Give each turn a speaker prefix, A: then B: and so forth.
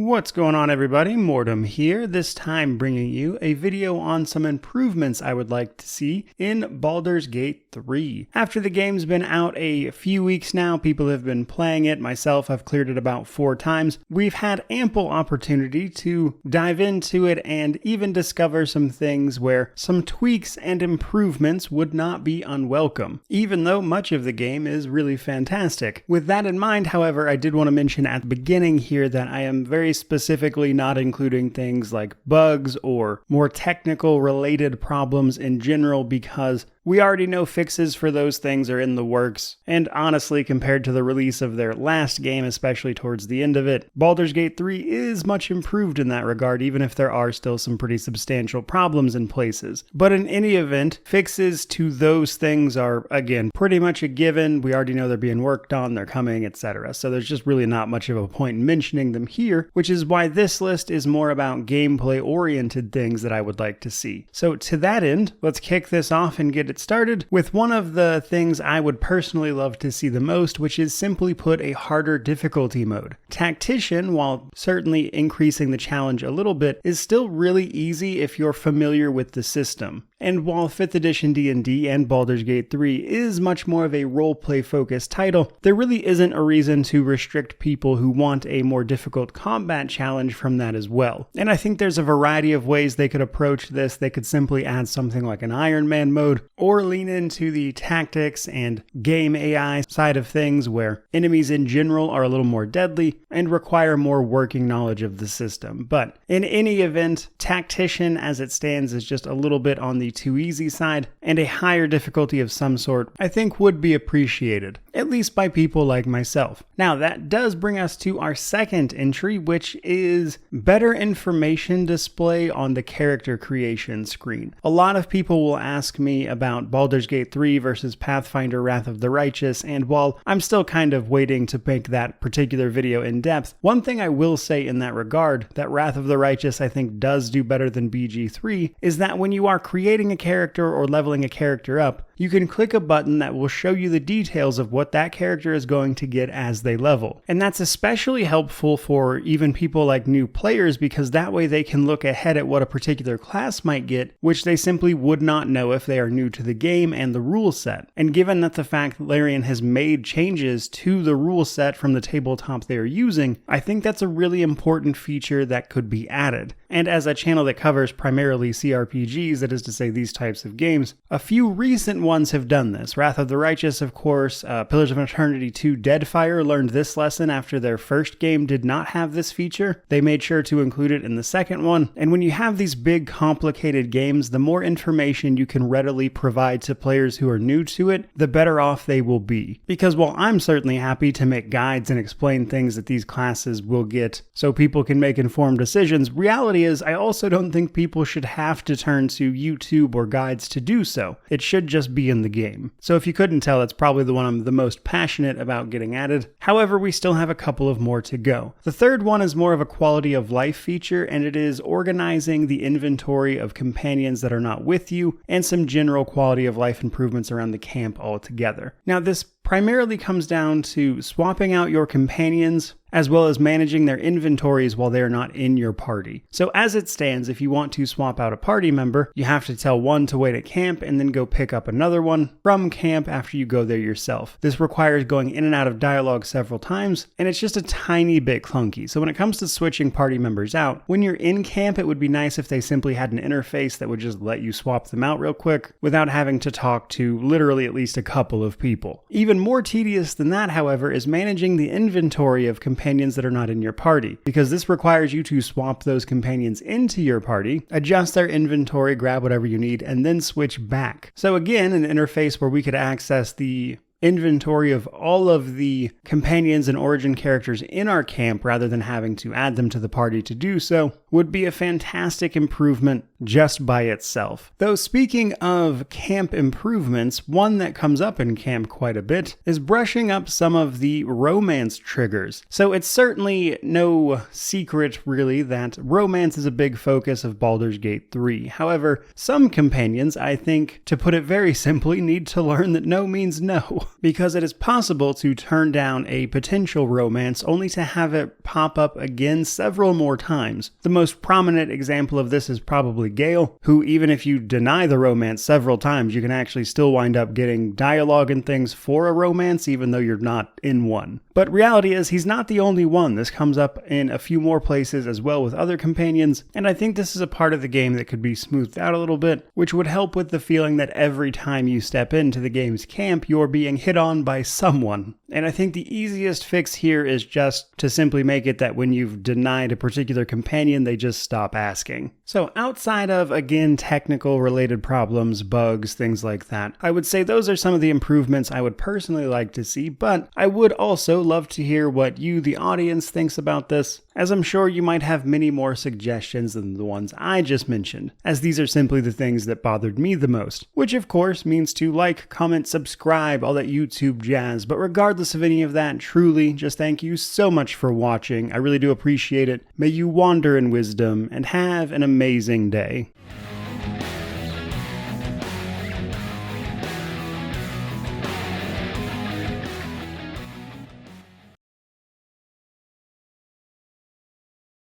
A: What's going on, everybody? Mortem here, this time bringing you a video on some improvements I would like to see in Baldur's Gate 3. After the game's been out a few weeks now, people have been playing it, myself I've cleared it about 4 times, we've had ample opportunity to dive into it and even discover some things where some tweaks and improvements would not be unwelcome, even though much of the game is really fantastic. With that in mind, however, I did want to mention at the beginning here that I am very specifically not including things like bugs or more technical related problems in general, because we already know fixes for those things are in the works, and honestly, compared to the release of their last game, especially towards the end of it, Baldur's Gate 3 is much improved in that regard, even if there are still some pretty substantial problems in places. But in any event, fixes to those things are, again, pretty much a given. We already know they're being worked on, they're coming, etc. So there's just really not much of a point in mentioning them here, which is why this list is more about gameplay-oriented things that I would like to see. So to that end, let's kick this off and get it started with one of the things I would personally love to see the most, which is simply put a harder difficulty mode. Tactician, while certainly increasing the challenge a little bit, is still really easy if you're familiar with the system. And while 5th edition D&D and Baldur's Gate 3 is much more of a roleplay focused title, there really isn't a reason to restrict people who want a more difficult combat challenge from that as well. And I think there's a variety of ways they could approach this. They could simply add something like an Iron Man mode, or lean into the tactics and game AI side of things where enemies in general are a little more deadly and require more working knowledge of the system. But in any event, Tactician as it stands is just a little bit on the too easy side, and a higher difficulty of some sort I think would be appreciated, at least by people like myself. Now that does bring us to our second entry, which is better information display on the character creation screen. A lot of people will ask me about Baldur's Gate 3 versus Pathfinder Wrath of the Righteous, and while I'm still kind of waiting to make that particular video in depth, one thing I will say in that regard that Wrath of the Righteous I think does do better than BG3 is that when you are creating a character or leveling a character up, you can click a button that will show you the details of what that character is going to get as they level. And that's especially helpful for even people like new players, because that way they can look ahead at what a particular class might get, which they simply would not know if they are new to the game and the rule set. And given that the fact that Larian has made changes to the rule set from the tabletop they are using, I think that's a really important feature that could be added. And as a channel that covers primarily CRPGs, that is to say these types of games, a few recent ones have done this. Wrath of the Righteous, of course, Pillars of Eternity 2 Deadfire learned this lesson after their first game did not have this feature. They made sure to include it in the second one. And when you have these big, complicated games, the more information you can readily provide to players who are new to it, the better off they will be. Because while I'm certainly happy to make guides and explain things that these classes will get so people can make informed decisions, reality is I also don't think people should have to turn to YouTube or guides to do so. It should just be in the game. So if you couldn't tell, it's probably the one I'm the most passionate about getting added. However, we still have a couple of more to go. The third one is more of a quality of life feature, and it is organizing the inventory of companions that are not with you, and some general quality of life improvements around the camp altogether. Now this primarily comes down to swapping out your companions as well as managing their inventories while they're not in your party. So as it stands, if you want to swap out a party member, you have to tell one to wait at camp and then go pick up another one from camp after you go there yourself. This requires going in and out of dialogue several times, and it's just a tiny bit clunky. So when it comes to switching party members out, when you're in camp, it would be nice if they simply had an interface that would just let you swap them out real quick without having to talk to literally at least a couple of people. Even more tedious than that, however, is managing the inventory of companions that are not in your party, because this requires you to swap those companions into your party, adjust their inventory, grab whatever you need, and then switch back. So again, an interface where we could access the inventory of all of the companions and origin characters in our camp rather than having to add them to the party to do so would be a fantastic improvement just by itself. Though speaking of camp improvements, one that comes up in camp quite a bit is brushing up some of the romance triggers. So it's certainly no secret really that romance is a big focus of Baldur's Gate 3. However, some companions, I think, to put it very simply, need to learn that no means no. because it is possible to turn down a potential romance only to have it pop up again several more times. The most prominent example of this is probably Gale, who even if you deny the romance several times, you can actually still wind up getting dialogue and things for a romance even though you're not in one. But reality is, he's not the only one. This comes up in a few more places as well with other companions, and I think this is a part of the game that could be smoothed out a little bit, which would help with the feeling that every time you step into the game's camp, you're being hit on by someone. And I think the easiest fix here is just to simply make it that when you've denied a particular companion, they just stop asking. So outside of, again, technical related problems, bugs, things like that, I would say those are some of the improvements I would personally like to see, but I would also love to hear what you, the audience, thinks about this, as I'm sure you might have many more suggestions than the ones I just mentioned, as these are simply the things that bothered me the most, which of course means to like, comment, subscribe, all that YouTube jazz. But regardless of any of that, truly, just thank you so much for watching. I really do appreciate it. May you wander in wisdom and have an amazing day.